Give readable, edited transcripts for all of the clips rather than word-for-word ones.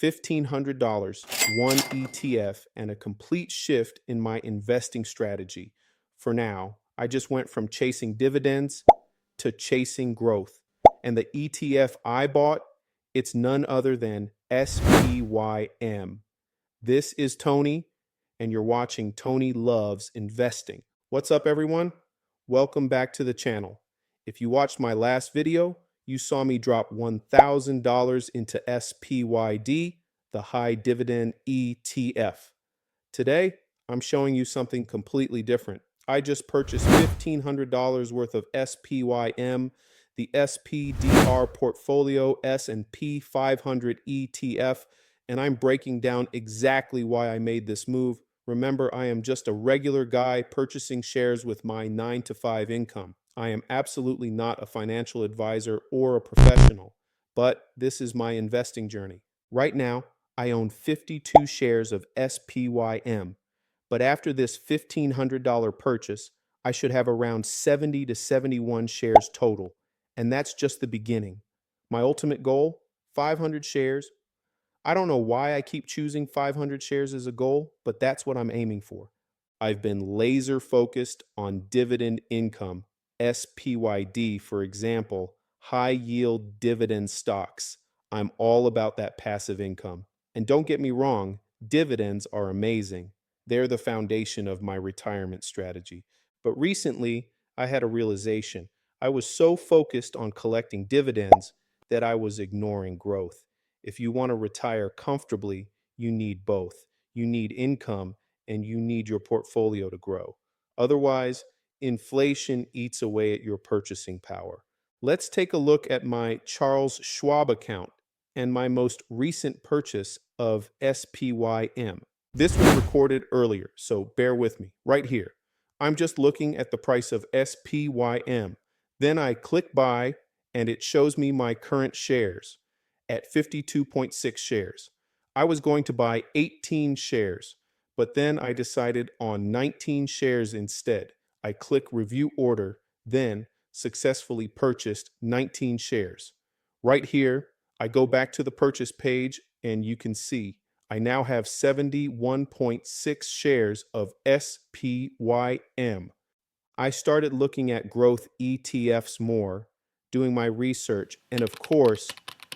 $1,500, one ETF, and a complete shift in my investing strategy. For now, I just went from chasing dividends to chasing growth. And the ETF I bought, it's none other than SPYM. This is Tony, and you're watching Tony Loves Investing. What's up, everyone? Welcome back to the channel. If you watched my last video, you saw me drop $1,000 into SPYD, the high dividend ETF. Today, I'm showing you something completely different. I just purchased $1,500 worth of SPYM, the SPDR Portfolio S&P 500 ETF, and I'm breaking down exactly why I made this move. Remember, I am just a regular guy purchasing shares with my 9-to-5 income. I am absolutely not a financial advisor or a professional, but this is my investing journey. Right now, I own 52 shares of SPYM, but after this $1,500 purchase, I should have around 70 to 71 shares total, and that's just the beginning. My ultimate goal, 500 shares. I don't know why I keep choosing 500 shares as a goal, but that's what I'm aiming for. I've been laser focused on dividend income, SPYD, for example, high yield dividend stocks. I'm all about that passive income. And don't get me wrong, dividends are amazing. They're the foundation of my retirement strategy. But recently, I had a realization. I was so focused on collecting dividends that I was ignoring growth. If you want to retire comfortably, you need both. You need income and you need your portfolio to grow. Otherwise, inflation eats away at your purchasing power. Let's take a look at my Charles Schwab account and my most recent purchase of SPYM. This was recorded earlier, so bear with me. Right here, I'm just looking at the price of SPYM. Then I click buy and it shows me my current shares at 52.6 shares. I was going to buy 18 shares, but then I decided on 19 shares instead. I click review order, then successfully purchased 19 shares. Right here, I go back to the purchase page and you can see I now have 71.6 shares of SPYM. I started looking at growth ETFs more, doing my research, and of course,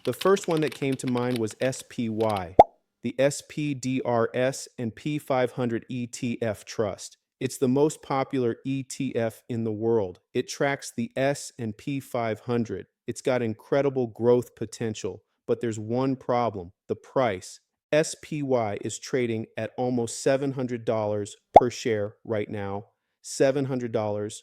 the first one that came to mind was SPY, the SPDRS and P500 ETF Trust. It's the most popular ETF in the world. It tracks the S&P 500. It's got incredible growth potential, but there's one problem, the price. SPY is trading at almost $700 per share right now, $700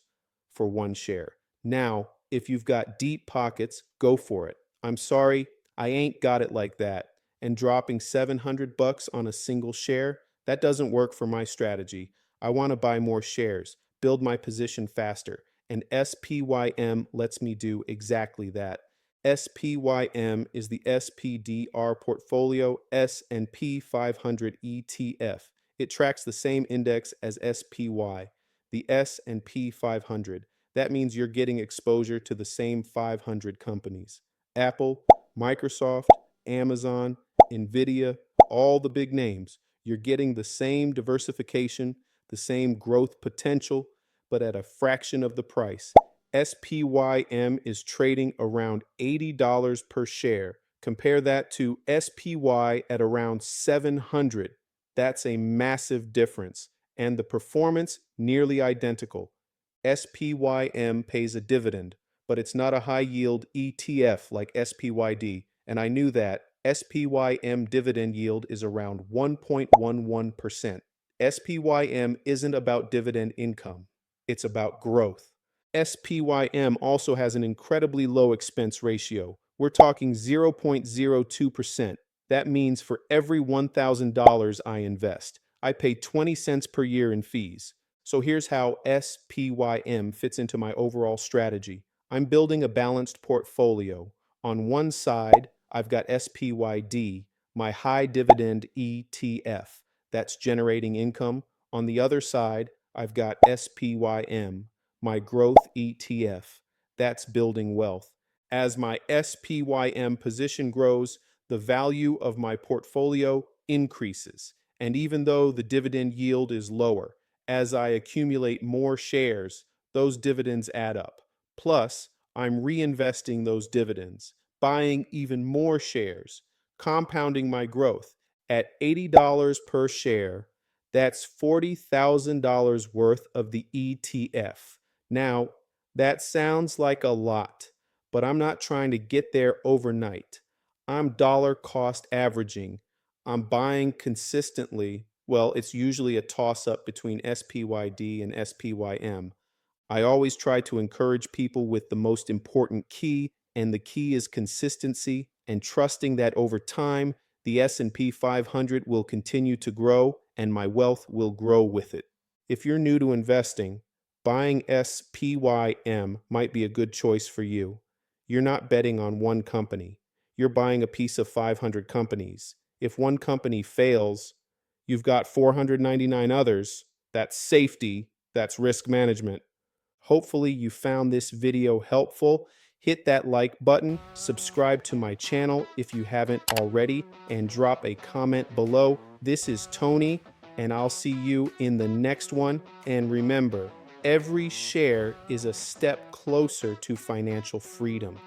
for one share. Now, if you've got deep pockets, go for it. I'm sorry, I ain't got it like that. And dropping $700 on a single share, that doesn't work for my strategy. I want to buy more shares, build my position faster, and SPYM lets me do exactly that. SPYM is the SPDR Portfolio S&P 500 ETF. It tracks the same index as SPY, the S&P 500. That means you're getting exposure to the same 500 companies. Apple, Microsoft, Amazon, Nvidia, all the big names. You're getting the same diversification, the same growth potential, but at a fraction of the price. SPYM is trading around $80 per share. Compare that to SPY at around $700. That's a massive difference, and the performance nearly identical. SPYM pays a dividend, but it's not a high-yield ETF like SPYD, and I knew that. SPYM dividend yield is around 1.11%. SPYM isn't about dividend income. It's about growth. SPYM also has an incredibly low expense ratio. We're talking 0.02%. That means for every $1,000 I invest, I pay 20 cents per year in fees. So here's how SPYM fits into my overall strategy. I'm building a balanced portfolio. On one side, I've got SPYD, my high dividend ETF, that's generating income. On the other side, I've got SPYM, my growth ETF, that's building wealth. As my SPYM position grows, the value of my portfolio increases. And even though the dividend yield is lower, as I accumulate more shares, those dividends add up. Plus, I'm reinvesting those dividends, buying even more shares, compounding my growth. At $80 per share, that's $40,000 worth of the ETF. Now, that sounds like a lot, but I'm not trying to get there overnight. I'm dollar cost averaging. I'm buying consistently. Well, it's usually a toss up between SPYD and SPYM. I always try to encourage people with the most important key, and the key is consistency and trusting that over time, the S&P 500 will continue to grow and my wealth will grow with it. If you're new to investing, buying SPYM might be a good choice for you. You're not betting on one company. You're buying a piece of 500 companies. If one company fails, you've got 499 others. That's safety, that's risk management. Hopefully you found this video helpful. Hit that like button, subscribe to my channel if you haven't already, and drop a comment below. This is Tony, and I'll see you in the next one. And remember, every share is a step closer to financial freedom.